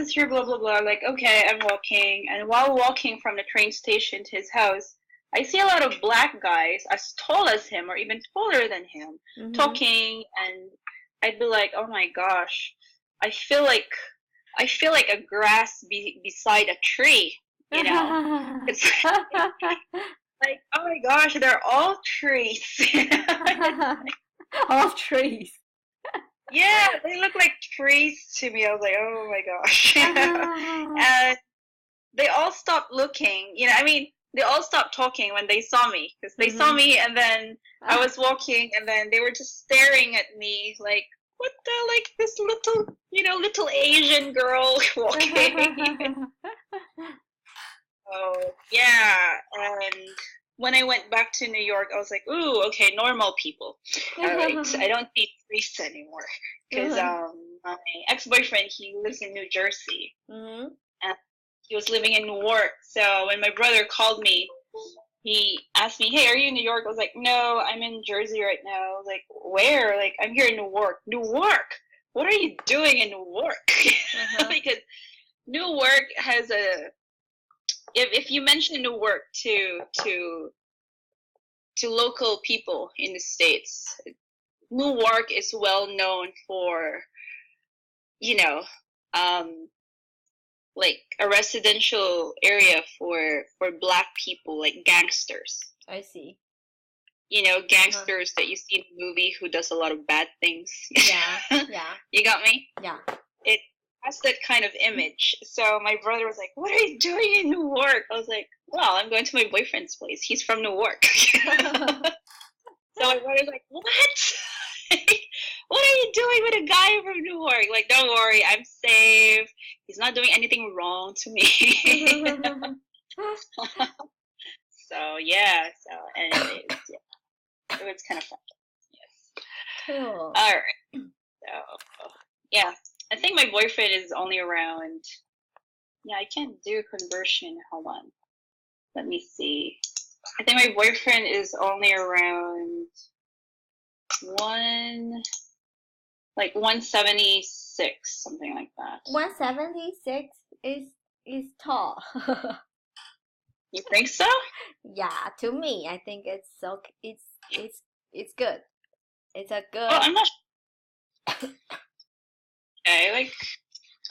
is here, blah, blah, blah. Like, okay, I'm walking. And while walking from the train station to his house, I see a lot of black guys as tall as him or even taller than him talking. And I'd be like, oh my gosh, I feel like a grass beside a tree, you know? It's like, oh my gosh, they're all trees. All trees. Yeah, they look like trees to me. I was like, oh my gosh. And they all stopped looking. You know, I mean, they all stopped talking when they saw me because they saw me, and then I was walking, and then they were just staring at me like, what the, like this little, little Asian girl walking. Oh, yeah. And when I went back to New York, I was like, ooh, okay, normal people. All right, I don't see priests anymore. Because my ex-boyfriend, he lives in New Jersey. And he was living in Newark. So when my brother called me, he asked me, hey, are you in New York? I was like, no, I'm in Jersey right now. I was like, where? Like, I'm here in Newark. Newark? What are you doing in Newark? Because Newark has a... If you mention Newark to local people in the States, Newark is well known for, like a residential area for black people, like gangsters. I see. Gangsters that you see in the movie who does a lot of bad things. Yeah, yeah. You got me? Yeah. It has that kind of image. So my brother was like, what are you doing in Newark? I was like, well, I'm going to my boyfriend's place. He's from Newark. So my brother's like, what? What are you doing with a guy from Newark? Like, don't worry, I'm safe. He's not doing anything wrong to me. So, yeah. So, anyways, yeah. It was kind of fun. Yes. Cool. All right. So, yeah. I think my boyfriend is only around... Yeah, I can't do conversion. Hold on. Let me see. I think my boyfriend is only around 176, something like that. 176 is tall. You think so? Yeah, to me, I think it's good. It's a good. Oh, I'm not. Okay, like,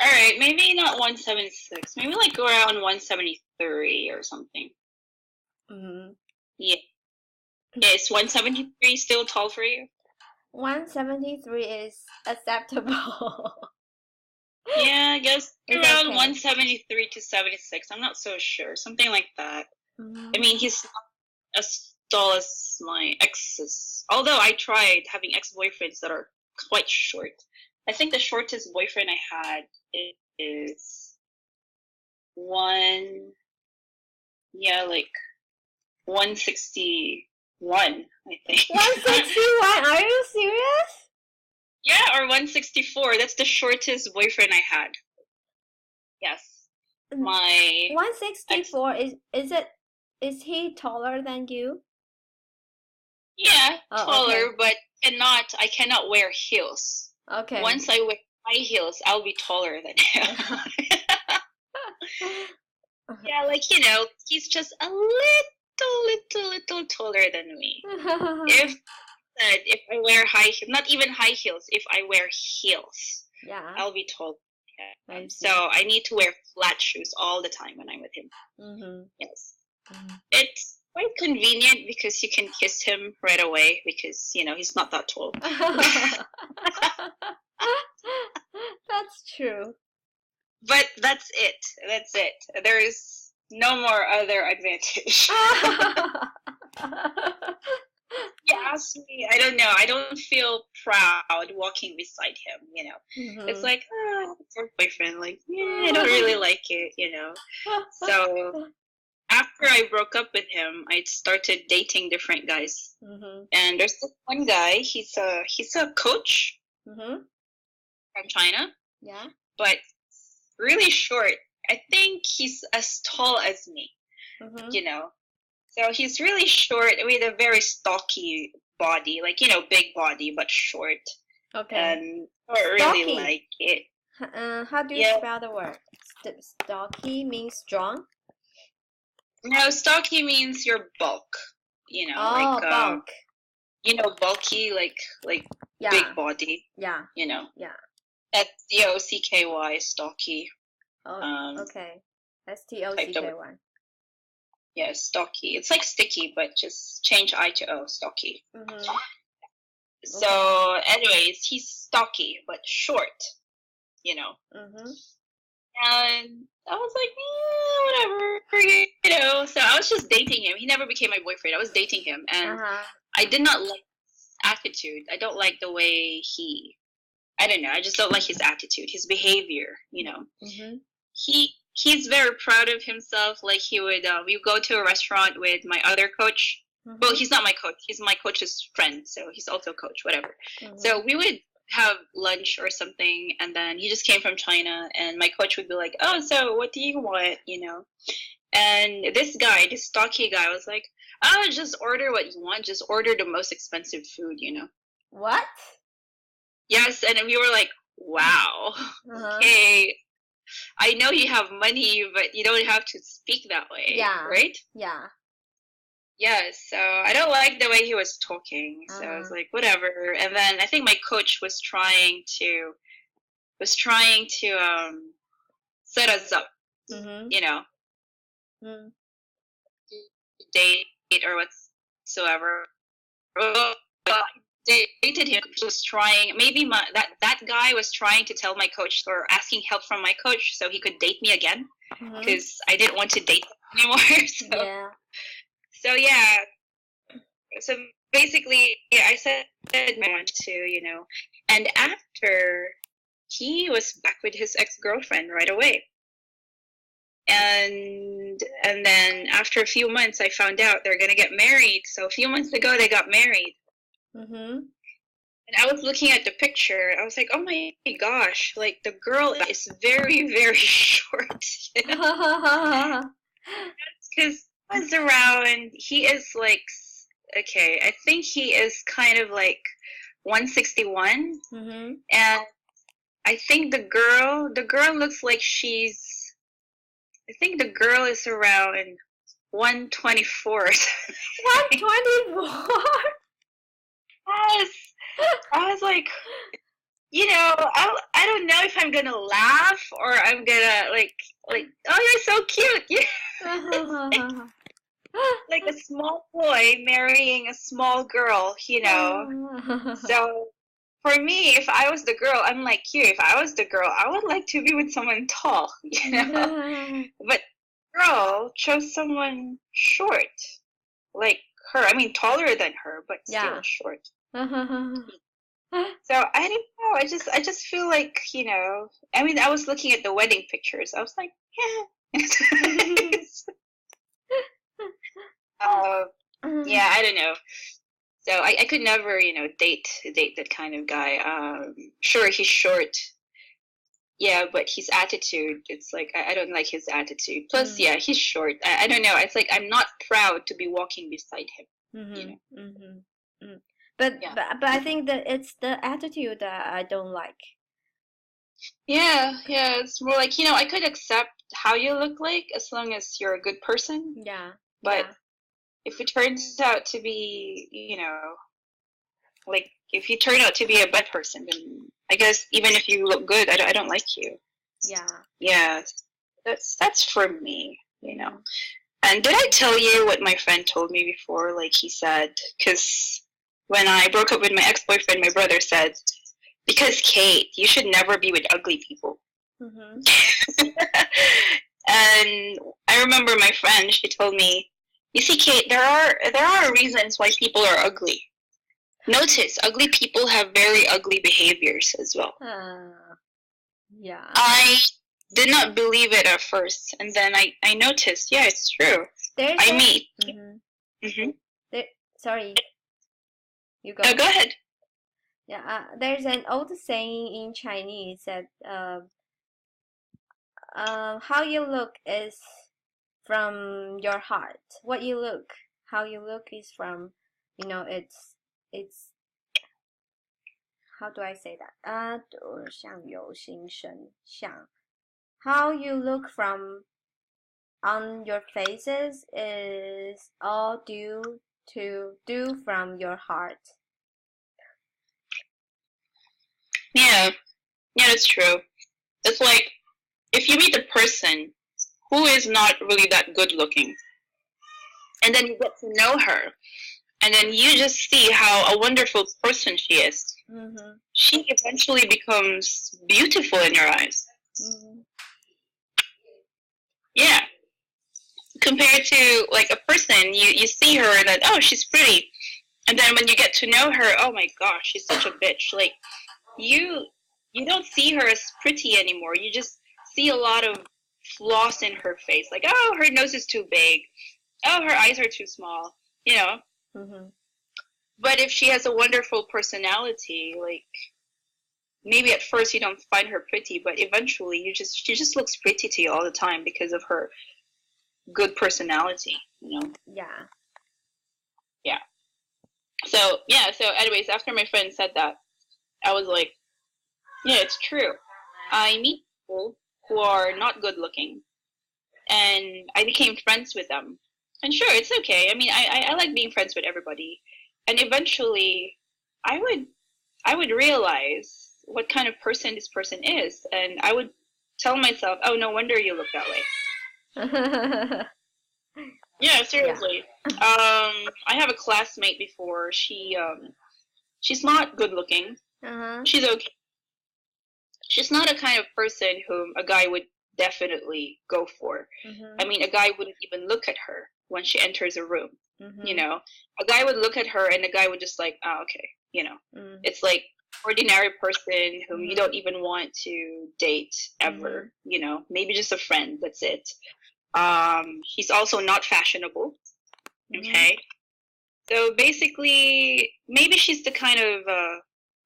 all right, maybe not 176. Maybe like around 173 or something. Yeah. Is 173 still tall for you? 173 is acceptable. Yeah, I guess It's around okay. 173 to 76. I'm not so sure. Something like that. I mean, he's not as tall as my exes. Although I tried having ex-boyfriends that are quite short. I think the shortest boyfriend I had is like 161, I think. 161? Are you serious? Yeah, or 164. That's the shortest boyfriend I had. Yes. My 164 is he taller than you? Yeah, taller, okay. but I cannot wear heels. Okay. Once I wear high heels, I'll be taller than him. Yeah, like, he's just a little taller than me. If I wear high heels, not even high heels, if I wear heels, yeah, I'll be taller. Yeah. So I need to wear flat shoes all the time when I'm with him. Yes. It's quite convenient because you can kiss him right away because, he's not that tall. That's true. But that's it. That's it. There is no more other advantage. You ask me, I don't know. I don't feel proud walking beside him, It's like, it's our boyfriend. Like, I don't really like it, So after I broke up with him, I started dating different guys. And there's this one guy, he's a coach from China. Yeah. But really short. I think he's as tall as me, So he's really short with a very stocky body, like, big body, but short. Okay. And I don't really like it. How do you Yeah. spell the word? Stocky means strong? No, stocky means your bulk. Oh, bulk. Bulky, like Yeah. big body. Yeah. Yeah. STOCKY, stocky. Oh, okay. STOCKY. Yeah, stocky. It's like sticky, but just change I to O, stocky. Mm-hmm. So, anyways, he's stocky but short. Mm-hmm. And I was like, whatever. So I was just dating him. He never became my boyfriend. I was dating him, and I did not like his attitude. I don't like the way I don't know. I just don't like his attitude, his behavior. Mm-hmm. He's very proud of himself. Like he would, we would go to a restaurant with my other coach. Mm-hmm. Well, he's not my coach. He's my coach's friend, so he's also a coach, whatever. Mm-hmm. So we would have lunch or something, and then he just came from China, and my coach would be like, "Oh, so what do you want?" And this stocky guy, was like, "Oh, just order what you want. Just order the most expensive food." What? Yes, and we were like, "Wow, okay, I know you have money, but you don't have to speak that way." Yeah. Right? Yeah. Yeah, so I don't like the way he was talking. So I was like, whatever. And then I think my coach was trying to set us up, Mm-hmm. date or whatsoever. Dated him. He was trying. Maybe that guy was trying to tell my coach or asking help from my coach so he could date me again because I didn't want to date him anymore. So yeah. So basically, yeah, I said I want to, and after he was back with his ex-girlfriend right away. And then after a few months, I found out they're gonna get married. So a few months ago, they got married. Mm-hmm. And I was looking at the picture. I was like, oh my gosh, like the girl is very, very short. Because was around, he is like, okay, I think he is kind of like 161. Mm-hmm. And I think the girl looks like I think the girl is around 124. 124? Yes. I was like, I don't know if I'm gonna laugh or I'm gonna like, oh, you're so cute. Yeah. Like a small boy marrying a small girl, So for me, if I was the girl, I'm like you. If I was the girl, I would like to be with someone tall, But girl chose someone short, like her. I mean, taller than her, but still short. So I don't know. I just feel like I mean, I was looking at the wedding pictures. I was like, yeah. Yeah, I don't know. So I could never, date that kind of guy. Sure, he's short. Yeah, but his attitude, it's like I don't like his attitude. Plus, yeah, he's short. I don't know. It's like I'm not proud to be walking beside him. But I think that it's the attitude that I don't like. Yeah, it's more like, I could accept how you look like as long as you're a good person. Yeah. But if it turns out to be, like if you turn out to be a bad person, then I guess even if you look good, I don't like you. Yeah. Yeah, that's for me, And did I tell you what my friend told me before? Like he said, because when I broke up with my ex-boyfriend, my brother said, because Kate, you should never be with ugly people. Mm-hmm. And I remember my friend, she told me, you see, Kate, there are reasons why people are ugly. Notice, ugly people have very ugly behaviors as well. Yeah. I did not believe it at first, and then I noticed, yeah, it's true. Sorry. You go. No, go ahead. Yeah, there's an old saying in Chinese that how you look is from your heart. How you look is from, it's how do I say that? 相由心生相. How you look from on your faces is all due to do from your heart. Yeah, that's true. It's like if you meet a person who is not really that good looking, and then you get to know her, and then you just see how a wonderful person she is. Mm-hmm. She eventually becomes beautiful in your eyes. Mm-hmm. Yeah. Compared to like a person, you see her and then, oh, she's pretty. And then when you get to know her, oh my gosh, she's such a bitch. Like you don't see her as pretty anymore. You just see a lot of flaws in her face. Like, oh, her nose is too big. Oh, her eyes are too small. You know? Mm-hmm. But if she has a wonderful personality, like maybe at first you don't find her pretty, but eventually she just looks pretty to you all the time because of her good personality, you know? Yeah. Yeah. So anyways, after my friend said that, I was like, yeah, it's true. I meet people who are not good looking, and I became friends with them. And sure, it's okay. I mean, I like being friends with everybody. And eventually, I would realize what kind of person this person is, and I would tell myself, "Oh, no wonder you look that way." Yeah, seriously. Yeah. I have a classmate before. She's not good looking. She's okay. She's not a kind of person whom a guy would definitely go for. Mm-hmm. I mean, a guy wouldn't even look at her when she enters a room. Mm-hmm. You know, a guy would look at her and the guy would just like, oh, okay, you know. Mm-hmm. It's like ordinary person whom mm-hmm. you don't even want to date ever. Mm-hmm. You know, maybe just a friend. That's it. He's also not fashionable. Okay. Mm-hmm. So basically, maybe she's the kind of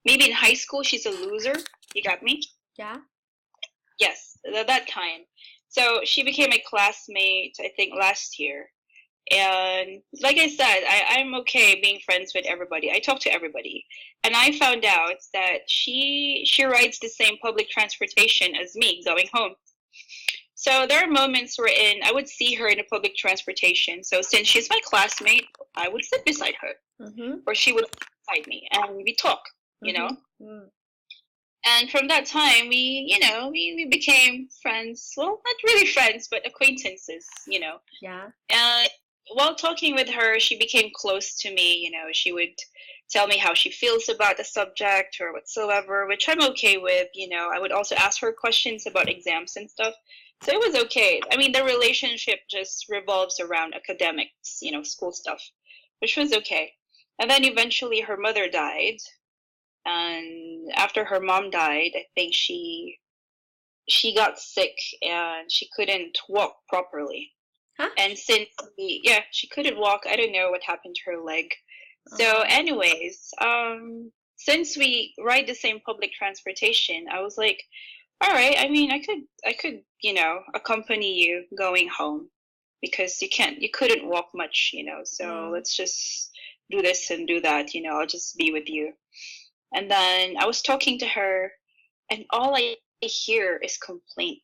maybe in high school she's a loser. You got me? Yeah. Yes, that kind. So she became a classmate, I think, last year. And like I said, I'm okay being friends with everybody. I talk to everybody. And I found out that she rides the same public transportation as me going home. So there are moments wherein I would see her in a public transportation. So since she's my classmate, I would sit beside her. Mm-hmm. Or she would sit beside me and we talk, you know? Mm-hmm. And from that time, we became friends. Well, not really friends, but acquaintances, you know. Yeah. And while talking with her, she became close to me. You know, she would tell me how she feels about the subject or whatsoever, which I'm okay with. You know, I would also ask her questions about exams and stuff. So it was okay. I mean, the relationship just revolves around academics, you know, school stuff, which was okay. And then eventually her mother died. And after her mom died, I think she got sick and she couldn't walk properly. Huh? And since she couldn't walk. I don't know what happened to her leg. So anyways, since we ride the same public transportation, I was like, all right, I mean, I could, you know, accompany you going home because you couldn't walk much, you know. So let's just do this and do that, you know. I'll just be with you. And then I was talking to her, and all I hear is complaint.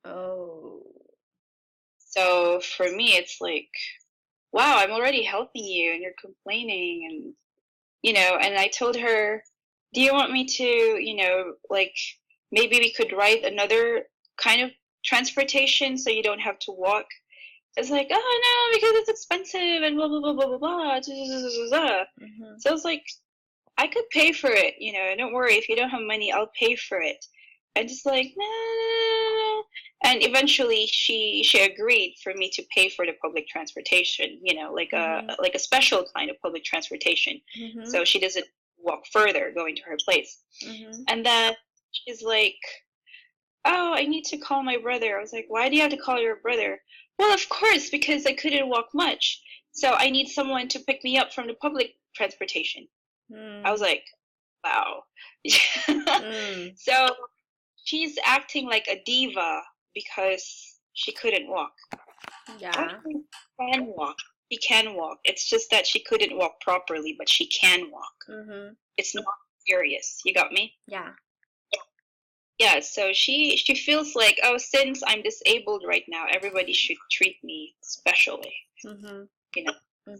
Oh. So for me, it's like, wow, I'm already helping you, and you're complaining, and you know. And I told her, do you want me to, you know, like maybe we could ride another kind of transportation so you don't have to walk? It's like, oh no, because it's expensive and blah blah blah blah blah blah. Mm-hmm. So I was like, I could pay for it, you know, don't worry, if you don't have money, I'll pay for it. And just like, no. And eventually she agreed for me to pay for the public transportation, you know, like a special kind of public transportation. Mm-hmm. So she doesn't walk further going to her place. Mm-hmm. And then she's like, oh, I need to call my brother. I was like, why do you have to call your brother? Well, of course, because I couldn't walk much. So I need someone to pick me up from the public transportation. I was like, wow. So she's acting like a diva because she couldn't walk. Yeah. She can walk. She can walk. It's just that she couldn't walk properly, but she can walk. Mm-hmm. It's not serious. You got me? Yeah. Yeah, so she feels like, oh, since I'm disabled right now, everybody should treat me specially. Mm-hmm. You know,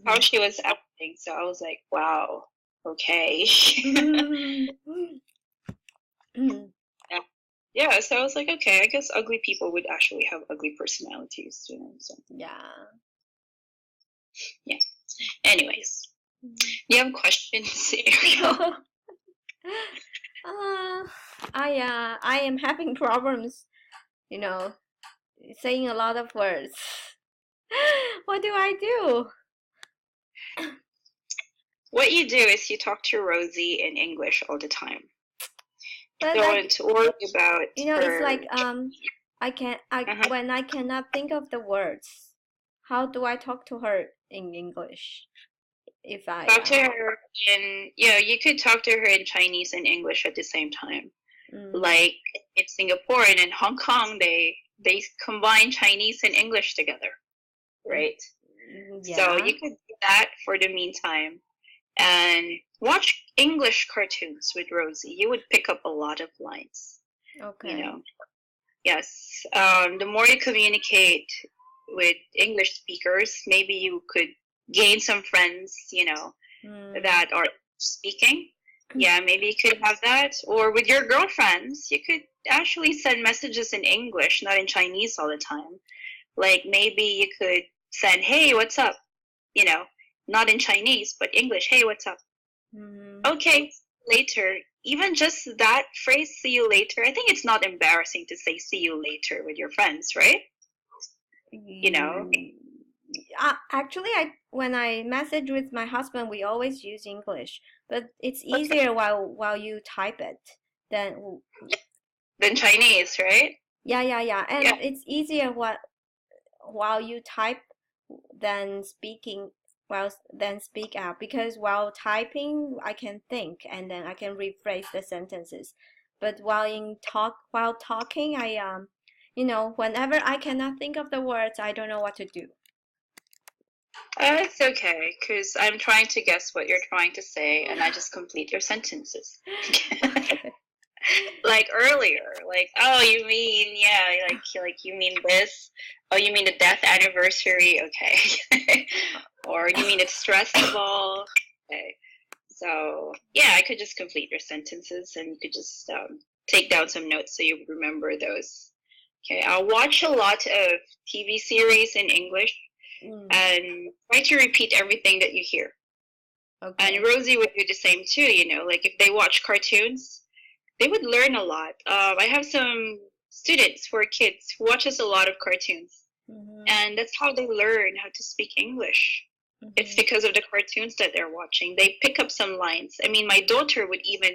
how she was acting. So I was like, wow, okay. Yeah, so I was like, okay, I guess ugly people would actually have ugly personalities, you know. So Yeah. anyways, you have questions, Ariel? I am having problems, you know, saying a lot of words. What do I do? What you do is you talk to Rosie in English all the time. But Don't worry about you know, her. it's like when I cannot think of the words, how do I talk to her in English? If I talk to her in, you could talk to her in Chinese and English at the same time. Like in Singapore and in Hong Kong, they combine Chinese and English together, right? Yeah. So you could do that for the meantime and watch English cartoons with Rosie. You would pick up a lot of lines. Okay. You know, yes. The more you communicate with English speakers, maybe you could gain some friends, you know, that are speaking. Yeah, maybe you could have that. Or with your girlfriends, you could actually send messages in English, not in Chinese all the time. Like maybe you could send, hey, what's up? You know, not in Chinese, but English, hey, what's up? Okay, later. Even just that phrase, see you later, I think it's not embarrassing to say see you later with your friends, right? You know? Actually, when I message with my husband, we always use English, but it's easier while you type it than Chinese, right? Yeah, and it's easier while you type than speaking than speak out, because while typing I can think and then I can rephrase the sentences, but while talking I you know, whenever I cannot think of the words, I don't know what to do. It's okay, because I'm trying to guess what you're trying to say, and I just complete your sentences. Like earlier, like, oh, you mean, yeah, like you mean this? Oh, you mean the death anniversary? Okay. Or you mean it's stressful? Okay. So yeah, I could just complete your sentences, and you could just take down some notes so you remember those. Okay, I'll watch a lot of TV series in English and try to repeat everything that you hear. Okay. And Rosie would do the same too, you know, like if they watch cartoons, they would learn a lot. I have some students who are kids who watches a lot of cartoons, and that's how they learn how to speak English. It's because of the cartoons that they're watching. They pick up some lines. I mean, my daughter would even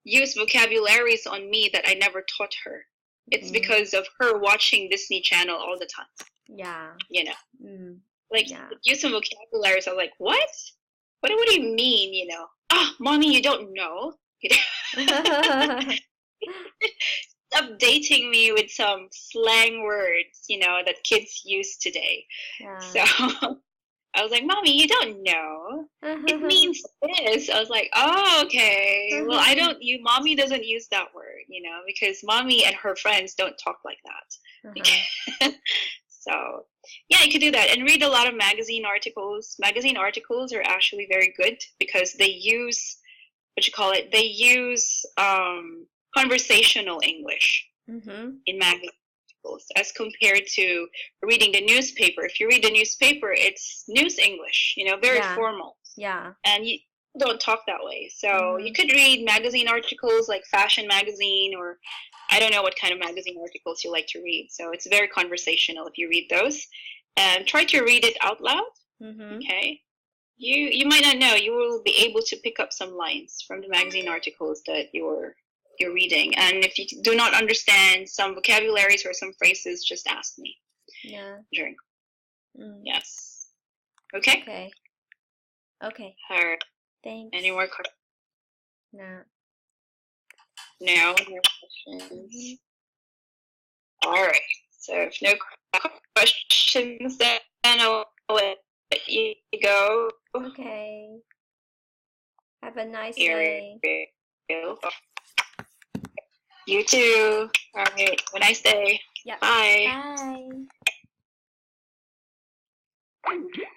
use vocabularies on me that I never taught her. It's because of her watching Disney Channel all the time. Yeah. You know, like use some vocabularies. I'm like, what? What do you mean? You know, mommy, you don't know. Updating me with some slang words, you know, that kids use today. Yeah. So I was like, mommy, you don't know. It means this. I was like, oh, okay. Well, mommy doesn't use that word, you know, because mommy and her friends don't talk like that. So yeah, you could do that and read a lot of magazine articles. Magazine articles are actually very good because they use, they use conversational English in magazine articles as compared to reading the newspaper. If you read the newspaper, it's news English, you know, very formal. Yeah. And you don't talk that way. So you could read magazine articles like Fashion Magazine, or I don't know what kind of magazine articles you like to read. So it's very conversational if you read those. And try to read it out loud. Okay. You might not know. You will be able to pick up some lines from the magazine articles that you're reading. And if you do not understand some vocabularies or some phrases, just ask me. Yeah. Drink. Yes. Okay. Okay. Okay. All right. Thanks. Any more questions? No. No more questions. All right. So if no questions, then I'll let you go. Okay. Have a nice Ariel. day. You too. All right. Have a nice day. Yep. Bye. Bye.